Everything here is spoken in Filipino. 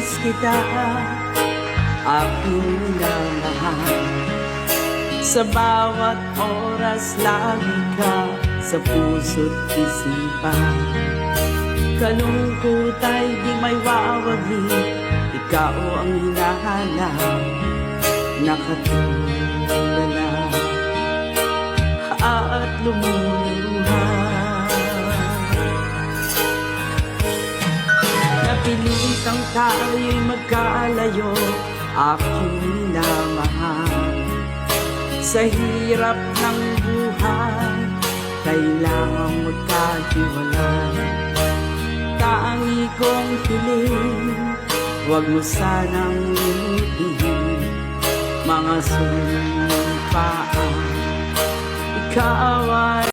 nais kita, aking minamahal. Sa bawat oras lagi ka sa puso't isipan. Kalungkot ay di may wawagi, ikaw ang hinahanap, nakatulala at lumuluha. Napilitang tayo'y magkalayo, aking minamahal. Sa hirap ng buhay, kailangang magkahiwalay. Tangi kong hiling, huwag mo sanang limutin mga sumpaan. Ikaw ay